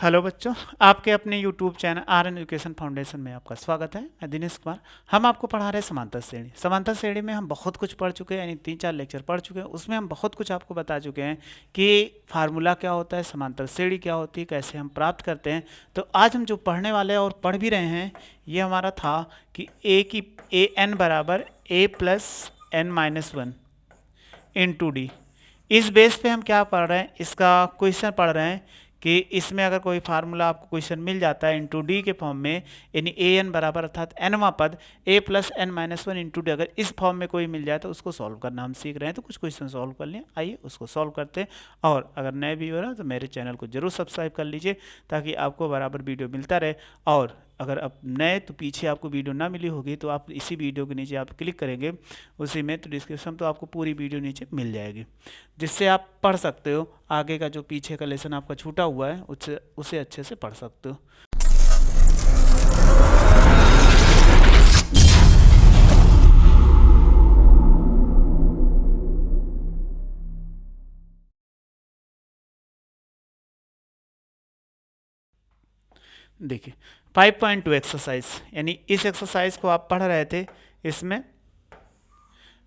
Hello बच्चों, आपके अपने YouTube channel are an education foundation में आपका स्वागत है। मैं दिनेश कुमार। हम आपको पढ़ा रहे हैं समांतर श्रेणी। समांतर श्रेणी में हम बहुत कुछ पढ़ चुके हैं, यानी 3-4 लेक्चर पढ़ चुके हैं। उसमें हम बहुत कुछ आपको बता चुके हैं कि फार्मूला क्या होता है, समांतर श्रेणी क्या होती है, कैसे हम प्राप्त करते हैं। तो आज हम जो पढ़ने वाले हैं और पढ़ भी रहे हैं, ये हमारा था कि ए एन बराबर A plus N minus one into D. इस बेस पे हम क्या पढ़ रहे हैं, इसका क्वेश्चन पढ़ रहे हैं कि इसमें अगर कोई फार्मूला आपको क्वेश्चन मिल जाता है इंटू डी के फॉर्म में, यानी ए एन बराबर अर्थात एनवा पद A plus N minus one into D, अगर इस फॉर्म में कोई मिल जाए तो उसको सॉल्व करना हम सीख रहे हैं। तो कुछ क्वेश्चन सॉल्व कर लें, आइए उसको सॉल्व करते हैं। और अगर नए व्यूअर हैं तो मेरे चैनल को जरूर सब्सक्राइब कर लीजिए ताकि आपको बराबर वीडियो मिलता रहे। और अगर आप नए तो पीछे आपको वीडियो ना मिली होगी तो आप इसी वीडियो के नीचे आप क्लिक करेंगे उसी में, तो डिस्क्रिप्शन तो आपको पूरी वीडियो नीचे मिल जाएगी, जिससे आप पढ़ सकते हो। आगे का जो पीछे का लेसन आपका छूटा हुआ है उसे अच्छे से पढ़ सकते हो। देखिए 5.2 एक्सरसाइज, यानी इस एक्सरसाइज को आप पढ़ रहे थे, इसमें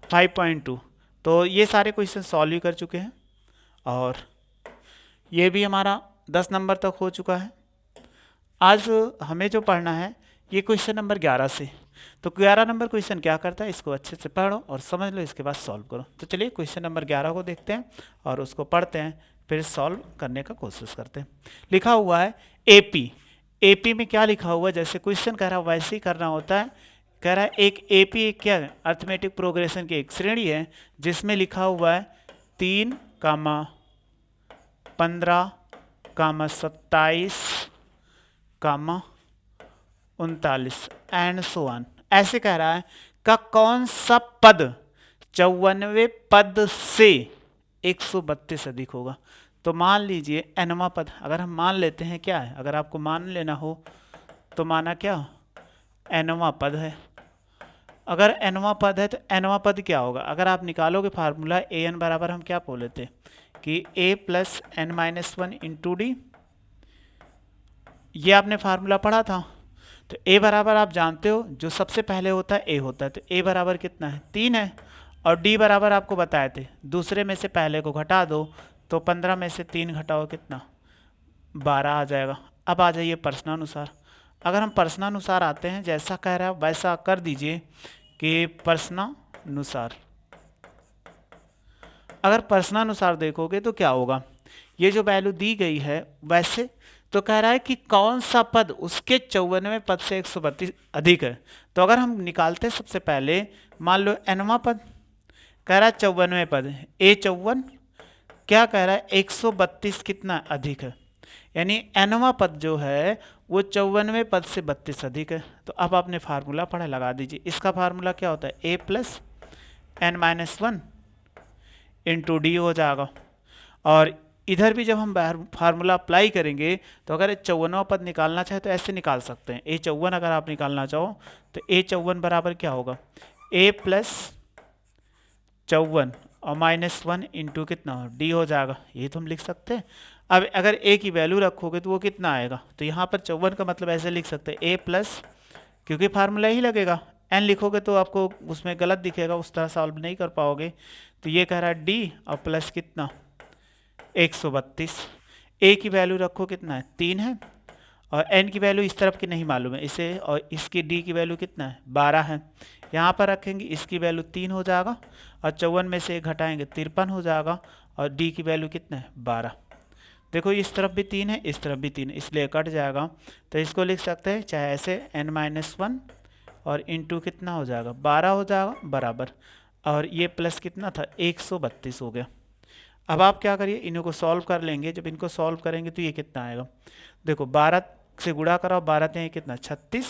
5.2 तो ये सारे क्वेश्चन सॉल्व कर चुके हैं और ये भी हमारा 10 नंबर तक हो चुका है। आज हमें जो पढ़ना है ये क्वेश्चन नंबर 11 से। तो 11 नंबर क्वेश्चन क्या करता है, इसको अच्छे से पढ़ो और समझ लो, इसके बाद सॉल्व करो। तो चलिए क्वेश्चन नंबर 11 को देखते हैं और उसको पढ़ते हैं, फिर सॉल्व करने का कोशिश करते हैं। लिखा हुआ है एपी। एपी में क्या लिखा हुआ है, जैसे क्वेश्चन कह रहा है वैसे ही करना होता है। कह रहा है एक एपी एक क्या है, अर्थमेटिक प्रोग्रेशन की एक श्रेणी है जिसमें लिखा हुआ है 3, 15, 27, 39 एंड सो ऑन। ऐसे कह रहा है का कौन सा पद 54वें पद से 132 अधिक होगा। तो मान लीजिए एनवा पद, अगर हम मान लेते हैं क्या है, अगर आपको मान लेना हो तो माना क्या एनवा पद है। अगर एनवा पद है तो एनवा पद क्या होगा, अगर आप निकालोगे फार्मूला ए एन बराबर हम क्या बोल लेते कि A plus N minus one into D. ये आपने फार्मूला पढ़ा था। तो ए बराबर आप जानते हो जो सबसे पहले होता है ए होता है, तो ए बराबर कितना है 3 है। और डी बराबर आपको बताए थे दूसरे में से पहले को घटा दो, तो 15 में से 3 घटाओ कितना 12 आ जाएगा। अब आ जाइए प्रश्नानुसार। अगर हम प्रश्नानुसार आते हैं, जैसा कह रहा है वैसा कर दीजिए कि प्रश्नानुसार। अगर प्रश्नानुसार देखोगे तो क्या होगा, ये जो वैल्यू दी गई है वैसे तो कह रहा है कि कौन सा पद उसके 54वें पद से 132 अधिक है। तो अगर हम निकालते हैं सबसे पहले, मान लो एनवा पद कह रहा है 54वें पद, ए 54 क्या कह रहा है 132 कितना अधिक है, यानी एनवा पद जो है वो 54वें पद से 32 अधिक है। तो अब आपने फार्मूला पढ़ा, लगा दीजिए। इसका फार्मूला क्या होता है A plus N minus one into D हो जाएगा। और इधर भी जब हम फार्मूला अप्लाई करेंगे तो अगर 54वां पद निकालना चाहे तो ऐसे निकाल सकते हैं। ए 54 अगर आप निकालना चाहो तो ए 54 बराबर क्या होगा ए प्लस 54 और माइनस वन इंटू कितना डी हो जाएगा, ये तो हम लिख सकते हैं। अब अगर ए की वैल्यू रखोगे तो वो कितना आएगा, तो यहाँ पर 54 का मतलब ऐसे लिख सकते हैं ए प्लस, क्योंकि फार्मूला ही लगेगा। एन लिखोगे तो आपको उसमें गलत दिखेगा, उस तरह सॉल्व नहीं कर पाओगे। तो ये कह रहा है डी और प्लस कितना 132। ए की वैल्यू रखो कितना है 3 है, और एन की वैल्यू इस तरफ की नहीं मालूम है इसे, और इसकी डी की वैल्यू कितना है 12 है। यहाँ पर रखेंगे इसकी वैल्यू 3 हो जाएगा, और 54 में से घटाएंगे 53 हो जाएगा, और डी की वैल्यू कितना है 12। देखो इस तरफ भी 3 है, इस तरफ भी 3 है, इसलिए कट जाएगा। तो इसको लिख सकते हैं चाहे ऐसे एन माइनस वन और इंटू कितना हो जाएगा 12 हो जाएगा बराबर, और ये प्लस कितना था 132 हो गया। अब आप क्या करिए, इनको सॉल्व कर लेंगे। जब इनको सॉल्व करेंगे तो ये कितना आएगा, देखो 12 से गुणा कराओ, 12 ते कितना 36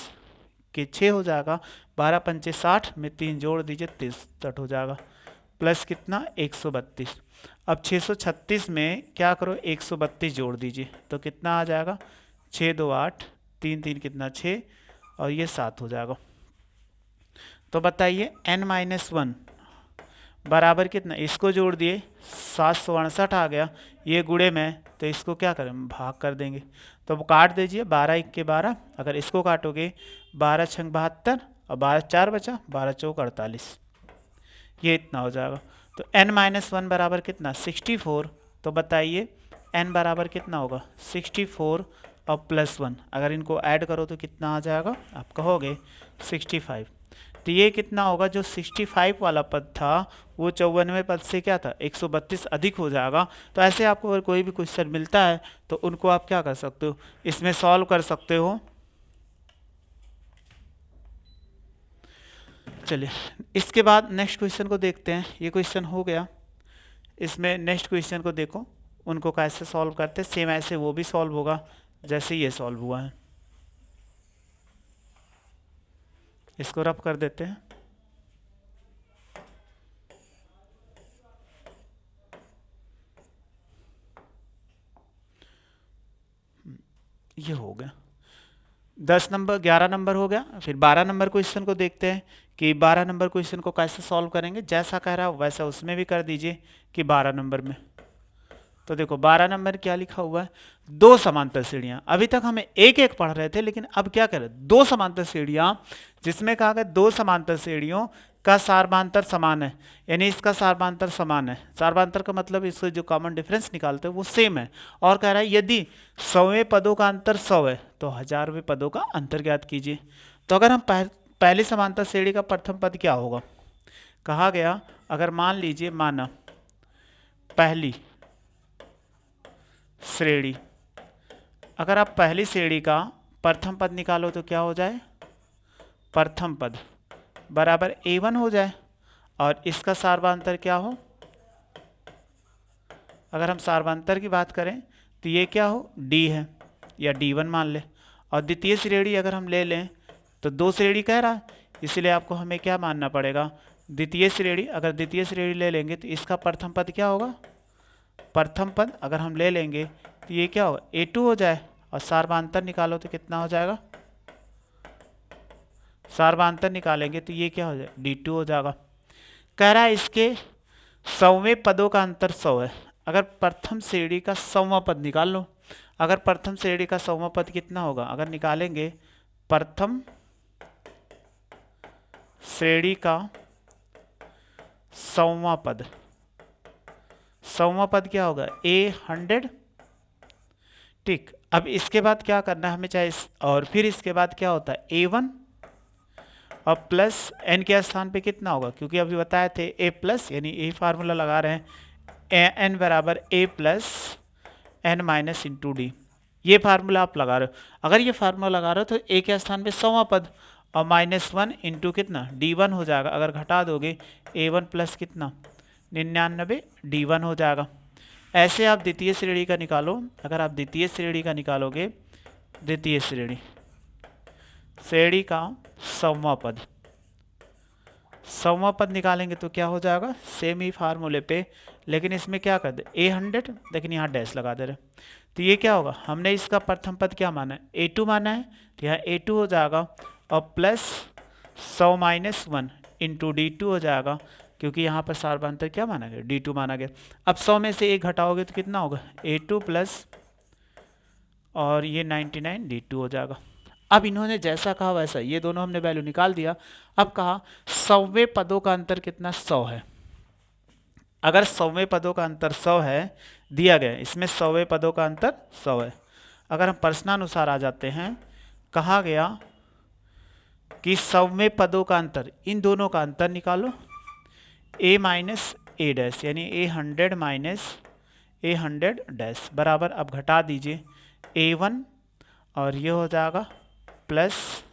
के 6 हो जाएगा, 12 पंचे 60 में 3 जोड़ दीजिए 63 हो जाएगा, प्लस कितना 132। अब 636 में क्या करो 132 जोड़ दीजिए तो कितना आ जाएगा 6 2 8, 3 3 कितना 6, और ये 7 हो जाएगा। तो बताइए n माइनस वन बराबर कितना, इसको जोड़ दिए 768 आ गया, ये गुणे में, तो इसको क्या करें, भाग कर देंगे। तो वो काट दीजिए, 12 1 के 12, अगर इसको काटोगे 12 छंग 72 और 12 4 बचा, 12 चौक 48, ये इतना हो जाएगा। तो n-1 बराबर कितना 64, तो बताइए n बराबर कितना होगा 64 और +1, अगर इनको ऐड करो तो कितना आ जाएगा, आप कहोगे 65। तो ये कितना होगा, जो 65 वाला पद था वो 54वें पद से क्या था 132 अधिक हो जाएगा। तो ऐसे आपको अगर कोई भी क्वेश्चन मिलता है तो उनको आप क्या कर सकते हो, इसमें सॉल्व कर सकते हो। चलिए इसके बाद नेक्स्ट क्वेश्चन को देखते हैं। ये क्वेश्चन हो गया, इसमें नेक्स्ट क्वेश्चन को देखो, उनको कैसे सॉल्व करते हैं, सेम ऐसे वो भी सॉल्व होगा जैसे ये सॉल्व हुआ है। इसको रफ कर देते हैं। ये हो गया 10 नंबर, 11 नंबर हो गया। फिर 12 नंबर क्वेश्चन को देखते हैं कि 12 नंबर क्वेश्चन को कैसे सॉल्व करेंगे। जैसा कह रहा है वैसा उसमें भी कर दीजिए कि 12 नंबर में। तो देखो 12 नंबर क्या लिखा हुआ है, दो समांतर श्रेणियां। अभी तक हमें एक एक पढ़ रहे थे, लेकिन अब क्या करें, दो समांतर श्रेणियां, जिसमें कहा गया दो समांतर श्रेणियों का सार्वमांतर समान है, यानी इसका सार्वमांतर समान है। सार्वमांतर का मतलब इससे जो कॉमन डिफरेंस निकालते हैं वो सेम है। और कह रहा है यदि 100वें पदों का अंतर 100 है तो 1000वें पदों का अंतर ज्ञात कीजिए। तो अगर हम पहली समांतर श्रेणी का प्रथम पद क्या होगा, कहा गया अगर मान लीजिए, माना पहली श्रेणी, अगर आप पहली श्रेणी का प्रथम पद निकालो तो क्या हो जाए, प्रथम पद बराबर a1 हो जाए, और इसका सार्वमांतर क्या हो, अगर हम सार्वमांतर की बात करें तो ये क्या हो, d है या d1 मान ले। और द्वितीय श्रेणी अगर हम ले लें तो दो श्रेणी कह रहा है, इसलिए आपको हमें क्या मानना पड़ेगा, द्वितीय श्रेणी। अगर द्वितीय श्रेणी ले लेंगे तो इसका प्रथम पद क्या होगा, प्रथम पद अगर हम ले लेंगे तो ये क्या होगा a2 हो जाए, और सार्वमांतर निकालो तो कितना हो जाएगा, सार्वमांतर निकालेंगे तो ये क्या हो जाए d2 हो जाएगा। कह रहा है इसके 100वें पदों का अंतर 100 है। अगर प्रथम श्रेणी का 100वां पद निकाल लो, अगर प्रथम श्रेणी का 100वां पद कितना होगा, अगर निकालेंगे प्रथम श्रेणी का 100वां पद, 100वां पद क्या होगा a100, ठीक। अब इसके बाद क्या करना है हमें, चाहे और फिर इसके बाद क्या होता है a1 और प्लस n के स्थान पे कितना होगा, क्योंकि अभी बताए थे a प्लस, यानी a फार्मूला लगा रहे हैं, n बराबर a plus n minus into D. ये फार्मूला आप लगा रहे हो। अगर ये फार्मूला लगा रहे हो तो a के स्थान पे 100वां पद और -1 इंटू कितना d1 हो जाएगा। अगर घटा दोगे a1 प्लस कितना 99 d1 हो जाएगा। ऐसे आप द्वितीय श्रेणी का निकालो। अगर आप द्वितीय श्रेणी का निकालोगे, द्वितीय श्रेणी का 100वां पद, 100वां पद निकालेंगे तो क्या हो जाएगा, सेम ही फार्मूले पे, लेकिन इसमें क्या कर दे a100, लेकिन यहाँ डैश लगा दे रहे। तो ये क्या होगा, हमने इसका प्रथम पद क्या माना है a2 माना है, तो यहाँ a2 हो जाएगा, और प्लस 100 माइनस 1 इंटू d2 हो जाएगा, क्योंकि यहाँ पर सार्वमांतर क्या माना गया d2 माना गया। अब 100 में से एक घटाओगे तो कितना होगा a2 प्लस और ये 99 d2 हो जाएगा। अब इन्होंने जैसा कहा वैसा ये दोनों हमने वैल्यू निकाल दिया। अब कहा 100वें पदों का अंतर कितना 100 है। अगर 100वें पदों का अंतर 100 है दिया गया, इसमें 100वें पदों का अंतर 100 है। अगर हम प्रश्नानुसार आ जाते हैं, कहा गया कि 100वें पदों का अंतर, इन दोनों का अंतर निकालो a माइनस a डैश, यानी a100 माइनस a100 डैश बराबर, अब घटा दीजिए a1 और ये हो जाएगा प्लस,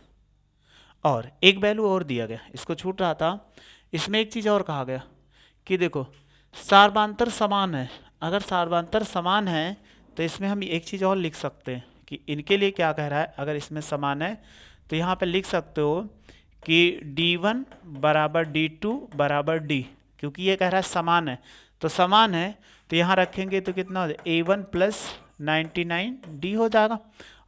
और एक वैल्यू और दिया गया, इसको छूट रहा था। इसमें एक चीज़ और कहा गया कि देखो सार्वमांतर समान है। अगर सार्वमांतर समान है तो इसमें हम एक चीज़ और लिख सकते हैं कि इनके लिए क्या कह रहा है, अगर इसमें समान है तो यहाँ पे लिख सकते हो कि d1 बराबर d2 बराबर d, क्योंकि ये कह रहा है समान है। तो समान है तो यहाँ रखेंगे तो कितना हो जाए a1 प्लस 99 d हो जाएगा,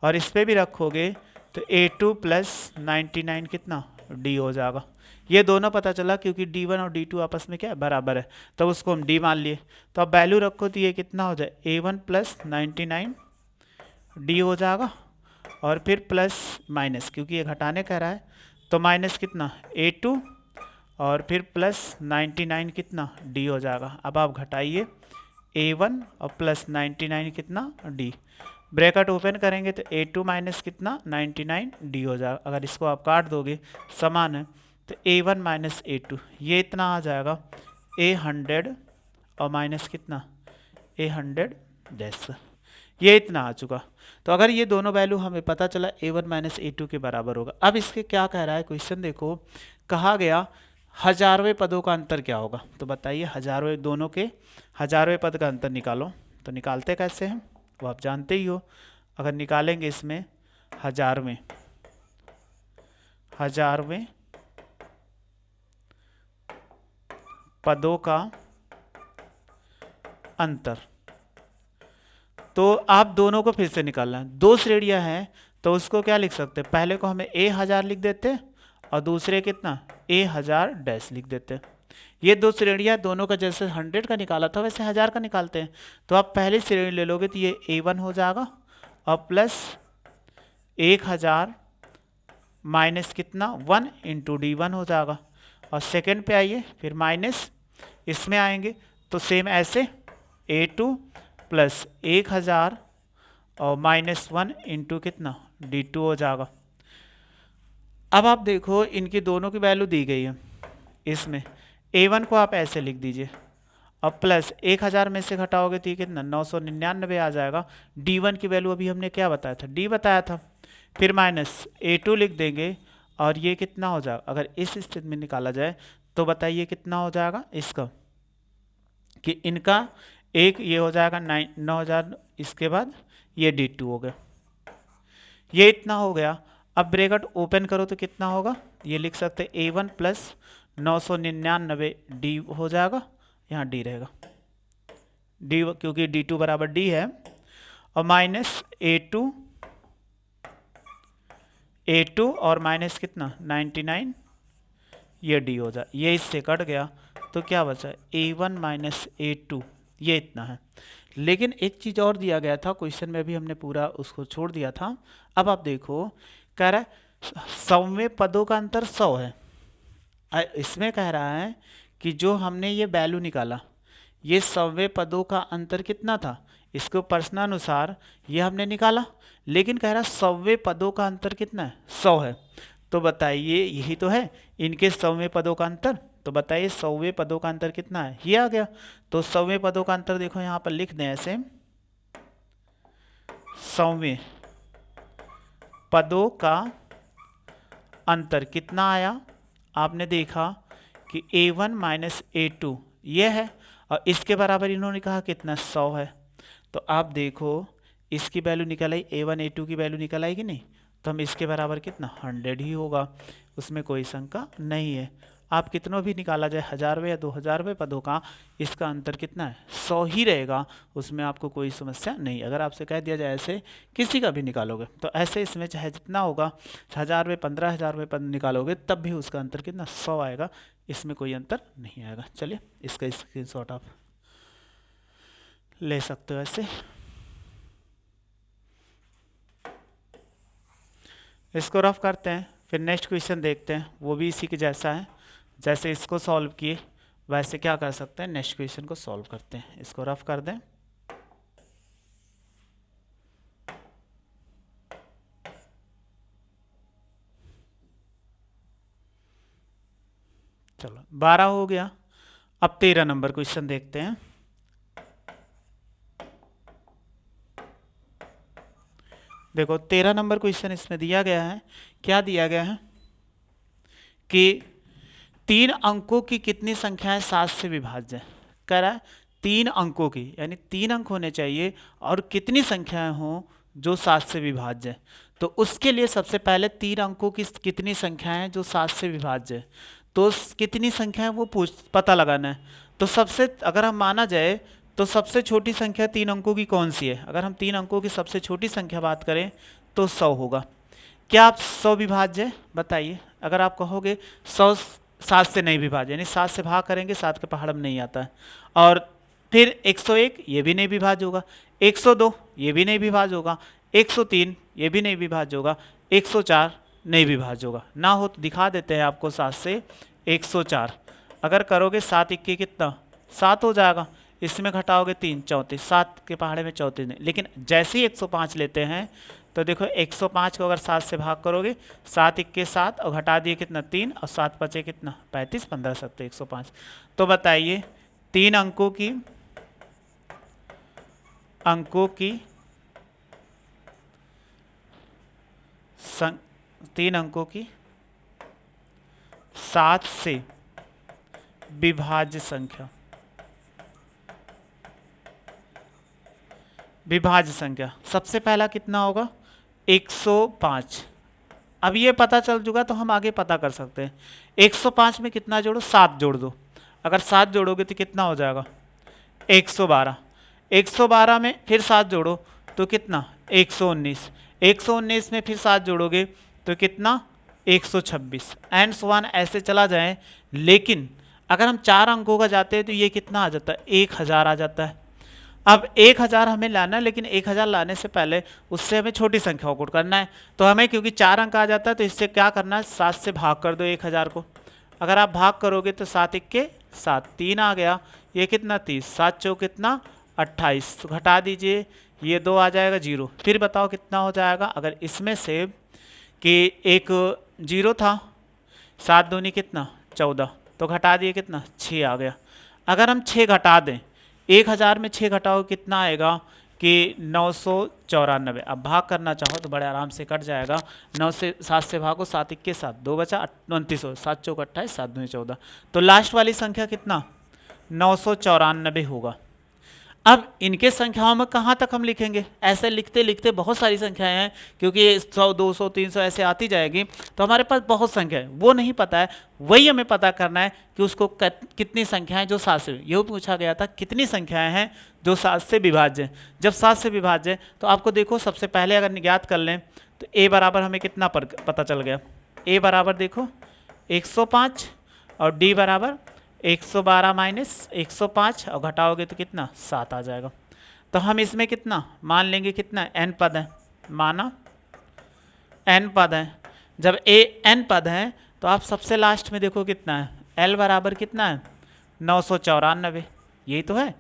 और इस पर भी रखोगे तो a2 प्लस 99 कितना d हो जाएगा। ये दोनों पता चला क्योंकि D1 और D2 आपस में क्या है, बराबर है, तो उसको हम D मान लिए। तो अब वैल्यू रखो तो ये कितना हो जाए, A1 प्लस 99 D हो जाएगा, और फिर प्लस माइनस, क्योंकि ये घटाने कह रहा है तो माइनस कितना A2 और फिर प्लस 99 कितना D हो जाएगा। अब आप घटाइए A1 और प्लस 99 कितना D, ब्रैकेट ओपन करेंगे तो A2 माइनस कितना 99 D हो जाएगा। अगर इसको आप काट दोगे समान है तो A1 माइनस A2 ये इतना आ जाएगा A100 और माइनस कितना A100 डैश, ये इतना आ चुका। तो अगर ये दोनों वैल्यू हमें पता चला A1 माइनस A2 के बराबर होगा। अब इसके क्या कह रहा है क्वेश्चन देखो, कहा गया हजारवें पदों का अंतर क्या होगा। तो बताइए हजारवें, दोनों के हजारवें पद का अंतर निकालो। तो निकालते कैसे हैं वो आप जानते ही हो। अगर निकालेंगे इसमें हजारवें पदों का अंतर, तो आप दोनों को फिर से निकालना है। दो श्रेणियां हैं तो उसको क्या लिख सकते हैं, पहले को हमें A1000 लिख देते और दूसरे कितना A1000 डैश लिख देते हैं। ये दो श्रेणियां, दोनों का जैसे 100 का निकाला था वैसे 1000 का निकालते हैं। तो आप पहली श्रेणी ले लोगे तो ये A1 हो जाएगा और प्लस 1000 माइनस कितना 1 इंटू D1 हो जाएगा। और सेकंड पे आइए, फिर माइनस इसमें आएंगे तो सेम ऐसे A2 प्लस 1000 और माइनस 1 इंटू कितना D2 हो जाएगा। अब आप देखो इनकी दोनों की वैल्यू दी गई है, इसमें A1 को आप ऐसे लिख दीजिए और प्लस 1000 में से घटाओगे तो ये कितना 999 आ जाएगा। D1 की वैल्यू अभी हमने क्या बताया था, D बताया था। फिर माइनस A2 लिख देंगे और ये कितना हो जाएगा, अगर इस स्थिति में निकाला जाए तो बताइए कितना हो जाएगा इसका, कि इनका एक ये हो जाएगा 9000, इसके बाद ये D2 हो गया, ये इतना हो गया। अब ब्रैकेट ओपन करो तो कितना होगा, ये लिख सकते हैं A1 प्लस 999 D हो जाएगा, यहाँ D रहेगा D क्योंकि D2 बराबर D है, और माइनस A2 और माइनस कितना 99 ये D हो जाए, ये इससे कट गया तो क्या बचा A1 माइनस A2 ये इतना है। लेकिन एक चीज़ और दिया गया था क्वेश्चन में, भी हमने पूरा उसको छोड़ दिया था। अब आप देखो कह रहा है 100वें पदों का अंतर 100 है। इसमें कह रहा है कि जो हमने ये वैल्यू निकाला ये 100वें पदों का अंतर कितना था, इसको प्रश्नानुसार ये हमने निकाला, लेकिन कह रहा 100वें पदों का अंतर कितना है 100 है। तो बताइए यही तो है इनके 100वें पदों का अंतर, तो बताइए 100वें पदों का अंतर कितना है, ये आ गया। तो 100वें पदों का अंतर देखो यहाँ पर लिख दें ऐसे, 100वें पदों का अंतर कितना आया, आपने देखा कि A1 माइनस A2 ये है, और इसके बराबर इन्होंने कहा कितना 100 है। तो आप देखो इसकी वैल्यू निकल आई, A1 A2 की वैल्यू निकल आई कि नहीं, तो हम इसके बराबर कितना 100 ही होगा, उसमें कोई शंका नहीं है। आप कितनों भी निकाला जाए 1000वें या 2000वें पदों का, इसका अंतर कितना है 100 ही रहेगा, उसमें आपको कोई समस्या नहीं। अगर आपसे कह दिया जाए ऐसे किसी का भी निकालोगे तो ऐसे इसमें चाहे जितना होगा 1000वें 15000वें पद निकालोगे तब भी उसका अंतर कितना 100 आएगा, इसमें कोई अंतर नहीं आएगा। चलिए इसका स्क्रीनशॉट आप ले सकते हो ऐसे। इसको रफ करते हैं, फिर नेक्स्ट क्वेश्चन देखते हैं, वो भी इसी के जैसा है। जैसे इसको सॉल्व किए वैसे क्या कर सकते हैं, नेक्स्ट क्वेश्चन को सॉल्व करते हैं। इसको रफ कर दें, चलो 12 हो गया। अब 13 नंबर क्वेश्चन देखते हैं। देखो 13 नंबर क्वेश्चन इसमें दिया गया है, क्या दिया गया है कि 3 अंकों की कितनी संख्याएं 7 से विभाज्य है। कह रहा है 3 अंकों की, यानी 3 अंक होने चाहिए और कितनी संख्याएं हों जो 7 से विभाज्य है। तो उसके लिए सबसे पहले 3 अंकों की कितनी संख्याएं जो 7 से विभाज्य है, तो कितनी संख्याएं वो पता लगाना है। तो सबसे अगर हम माना जाए तो सबसे छोटी संख्या 3 अंकों की कौन सी है, अगर हम 3 अंकों की सबसे छोटी संख्या बात करें तो 100 होगा। क्या आप 100 विभाज्य है बताइए, अगर आप कहोगे 100 7 से नहीं विभाज्य, यानी 7 से भाग करेंगे 7 के पहाड़ में नहीं आता है। और फिर 101 ये भी नहीं विभाज्य होगा, 102 ये भी नहीं विभाज्य होगा, 103 ये भी नहीं विभाज्य होगा, 104 नहीं विभाज्य होगा। ना हो तो दिखा देते हैं आपको 7 से 104। अगर करोगे 7 इक्के कितना 7 हो जाएगा, इसमें घटाओगे 3 34, 7 के पहाड़े में 34 नहीं। लेकिन जैसे ही 105 लेते हैं तो देखो 105 को अगर 7 से भाग करोगे 7 इक्के 7 और घटा दिए कितना 3 और 7 बचे कितना 35, 15 सत्ते 105। तो बताइए 3 अंकों की 3 अंकों की 7 से विभाज्य संख्या, विभाज्य संख्या सबसे पहला कितना होगा 105। अब ये पता चल चुका तो हम आगे पता कर सकते हैं। 105 में कितना जोड़ो 7 जोड़ दो, अगर 7 जोड़ोगे तो कितना हो जाएगा 112। 112 में फिर 7 जोड़ो तो कितना 119। 119 में फिर 7 जोड़ोगे तो कितना 126 एंड सो ऑन ऐसे चला जाए। लेकिन अगर हम 4 अंकों का जाते हैं तो ये कितना आ जाता है 1000 आ जाता है। अब 1000 हमें लाना है, लेकिन 1000 लाने से पहले उससे हमें छोटी संख्याओं को करना है। तो हमें क्योंकि 4 अंक आ जाता है तो इससे क्या करना है 7 से भाग कर दो 1000 को। अगर आप भाग करोगे तो 7 इक्के 7, 3 आ गया, ये कितना 30, 7 चौक कितना 28, तो घटा दीजिए ये 2 आ जाएगा 0। फिर बताओ कितना हो जाएगा, अगर इसमें से कि एक 0 था, 7 दूनी कितना 14, तो घटा दिए कितना 6 आ गया। अगर हम 6 घटा दें 1000 में 6 घटाओ कितना आएगा कि 994। अब भाग करना चाहो तो बड़े आराम से कट जाएगा। 9 से 7 से भागो 7 इक्के 7, 2 बचा 29, 7 चौक 28, 7 दूनी 14। तो लास्ट वाली संख्या कितना 994 होगा। अब इनके संख्याओं में कहाँ तक हम लिखेंगे, ऐसे लिखते लिखते बहुत सारी संख्याएं हैं, क्योंकि 100 200 300 ऐसे आती जाएगी तो हमारे पास बहुत संख्या है, वो नहीं पता है। वही हमें पता करना है कि उसको कितनी संख्याएं जो 7 से, ये पूछा गया था कितनी संख्याएं हैं जो 7 से विभाज्य हैं। जब 7 से विभाज्य है तो आपको देखो सबसे पहले अगर ज्ञात कर लें तो a बराबर हमें कितना पता चल गया, a बराबर देखो 105 और d बराबर 112 माइनस 105 और घटाओगे तो कितना 7 आ जाएगा। तो हम इसमें कितना मान लेंगे, कितना n पद है, माना n पद है। जब n पद है तो आप सबसे लास्ट में देखो कितना है, l बराबर कितना है 994, यही तो है।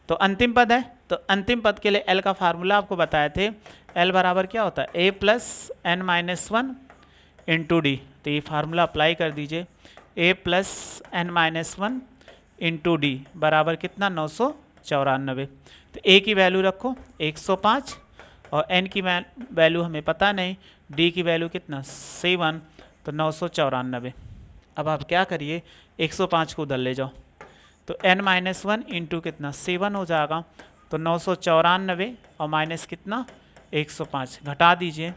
तो अंतिम पद है, तो अंतिम पद के लिए l का फार्मूला आपको बताए थे, l बराबर क्या होता है a plus n minus 1 into D. तो ये फार्मूला अप्लाई कर दीजिए, a plus n minus 1 into D बराबर कितना 994। तो a की वैल्यू रखो 105 और n की वैल्यू हमें पता नहीं, d की वैल्यू कितना 7, तो 994। अब आप क्या करिए 105 को उधर ले जाओ तो n माइनस 1 इंटू कितना 7 हो जाएगा, तो 994 और माइनस कितना 105 घटा दीजिए।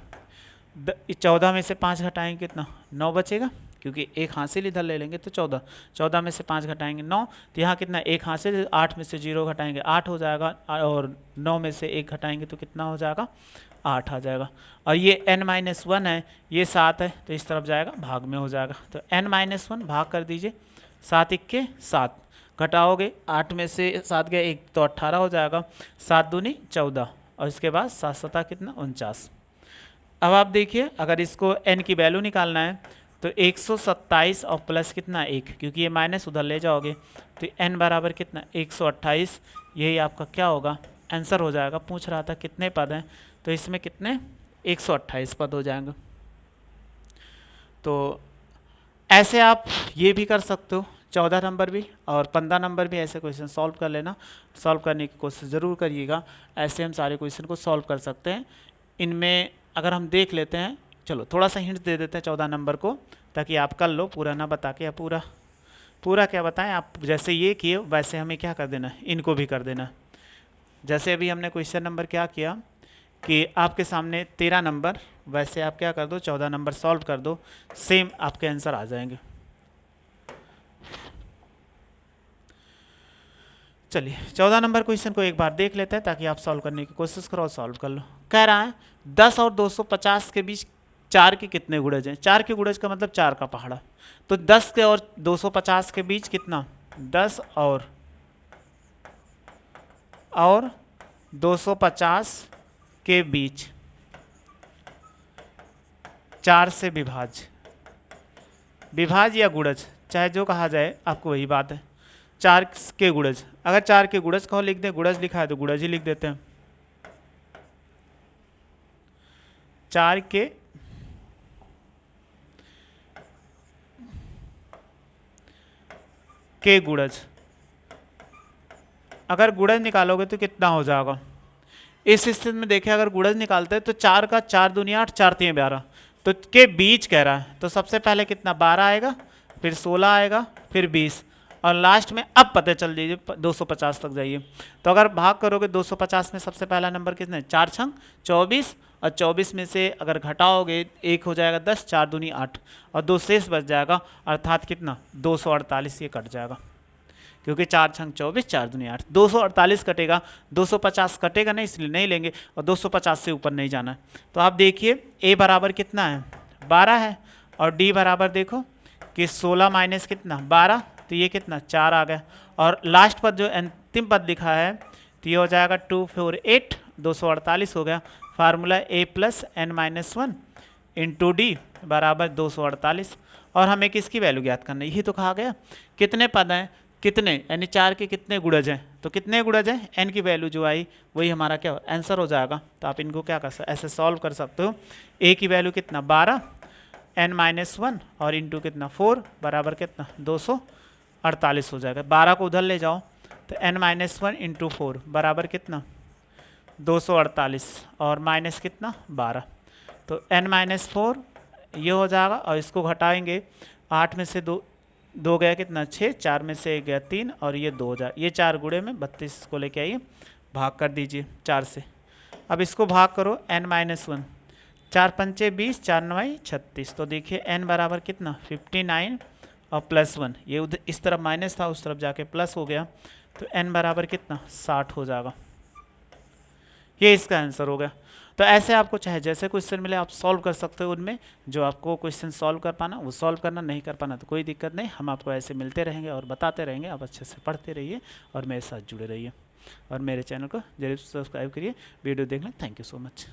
14 में से 5 घटाएंगे कितना 9 बचेगा, क्योंकि एक हासिल इधर ले लेंगे तो 14, 14 में से 5 घटाएंगे 9, तो यहाँ कितना एक हासिल, 8 में से 0 घटाएंगे 8 हो जाएगा, और 9 में से 1 घटाएंगे तो कितना हो जाएगा 8 आ जाएगा। और ये n माइनस 1 है, ये 7 है, तो इस तरफ जाएगा भाग में हो जाएगा। तो n माइनस 1 भाग कर दीजिए, 7 इक्के 7 घटाओगे 8 में से 7 गया 1 तो 18 हो जाएगा, 7 दूनी 14 और इसके बाद 7 सता कितना 49। अब आप देखिए अगर इसको n की वैल्यू निकालना है तो 127 और प्लस कितना 1, क्योंकि ये माइनस उधर ले जाओगे तो n बराबर कितना 128, यही आपका क्या होगा आंसर हो जाएगा। पूछ रहा था कितने पद हैं, तो इसमें कितने 128 पद हो जाएंगे। तो ऐसे आप ये भी कर सकते हो, 14 नंबर भी और 15 नंबर भी ऐसे क्वेश्चन सॉल्व कर लेना। सॉल्व करने की कोशिश ज़रूर करिएगा, ऐसे हम सारे क्वेश्चन को सॉल्व कर सकते हैं। इनमें अगर हम देख लेते हैं, चलो थोड़ा सा हिंट दे देते हैं 14 नंबर को, ताकि आप कर लो, पूरा ना बता के, या पूरा क्या बताएं आप, जैसे ये किए वैसे हमें क्या कर देना है, इनको भी कर देना। जैसे अभी हमने क्वेश्चन नंबर क्या किया कि आपके सामने 13 नंबर, वैसे आप क्या कर दो 14 नंबर सॉल्व कर दो, सेम आपके आंसर आ जाएंगे। चलिए 14 नंबर क्वेश्चन को एक बार देख लेते हैं ताकि आप सॉल्व करने की कोशिश करो और सॉल्व कर लो। कह रहा है 10 और 250 के बीच 4 के कितने गुणज हैं, 4 के गुणज का मतलब 4 का पहाड़ा। तो 10 के और 250 के बीच कितना, 10 और 250 के बीच 4 से विभाज्य या गुणज, चाहे जो कहा जाए आपको वही बात है। 4 के गुणज, अगर 4 के गुणज कहो लिख दें, गुणज लिखा है तो गुणज ही लिख देते हैं। 4 के गुणज, अगर गुणज निकालोगे तो कितना हो जाएगा, इस स्थिति में देखें अगर गुणज निकालते हैं तो 4 का 4 दूनी 8, 4 तीन 12, तो के बीच कह रहा है, तो सबसे पहले कितना 12 आएगा, फिर 16 आएगा, फिर 20, और लास्ट में अब पता चल जाइए 250 तक जाइए। तो अगर भाग करोगे 250 में सबसे पहला नंबर कितना है, 4 छंग 24, और 24 में से अगर घटाओगे 1 हो जाएगा 10, 4 दूनी 8, और 2 शेष बच जाएगा, अर्थात कितना 248, ये कट जाएगा, क्योंकि 4 छंग 24, 4 दूनी 8, 248 कटेगा, 250 कटेगा नहीं, इसलिए नहीं लेंगे, और 250 से ऊपर नहीं जाना है। तो आप देखिए ए बराबर कितना है, 12 है, और डी बराबर देखो कि 16 माइनस कितना 12, तो ये कितना 4 आ गया, और लास्ट पद जो अंतिम पद लिखा है तो ये हो जाएगा 2 4 8, 248 हो गया। Formula A plus N minus 1 into D बराबर 248, और हमें किसकी वैल्यू ज्ञात करना है, यही तो कहा गया। कितने पद हैं, कितने, यानी 4 के कितने गुणज हैं, तो कितने गुणज हैं, एन की वैल्यू जो आई वही हमारा क्या आंसर हो जाएगा। तो आप इनको क्या कर सकते, ऐसे सॉल्व कर सकते हो। ए की वैल्यू कितना 12, एन माइनस 1 और इंटू कितना 4 बराबर कितना 248 हो जाएगा। 12 को उधर ले जाओ तो एन माइनस 1 इंटू 4 बराबर कितना 248, और माइनस कितना 12, तो एन माइनस 4 ये हो जाएगा, और इसको घटाएंगे 8 में से 2 गया कितना 6, 4 में से 1 गया 3, और ये 2 हो जाए, ये 4 गुणे में 32 को लेके आइए, भाग कर दीजिए 4 से। अब इसको भाग करो एन माइनस 1, 4 पंचे 20, 4 नवाई 36, तो देखिए एन बराबर कितना 59 और प्लस 1, ये उधर इस तरफ माइनस था, उस तरफ जाके प्लस हो गया, तो एन बराबर कितना 60 हो जाएगा। ये इसका आंसर हो गया। तो ऐसे आपको चाहे जैसे क्वेश्चन मिले आप सॉल्व कर सकते हो, उनमें जो आपको क्वेश्चन सॉल्व कर पाना वो सॉल्व करना, नहीं कर पाना तो कोई दिक्कत नहीं, हम आपको ऐसे मिलते रहेंगे और बताते रहेंगे। आप अच्छे से पढ़ते रहिए और मेरे साथ जुड़े रहिए, और मेरे चैनल को जरूर सब्सक्राइब करिए। वीडियो देखना, थैंक यू सो मच।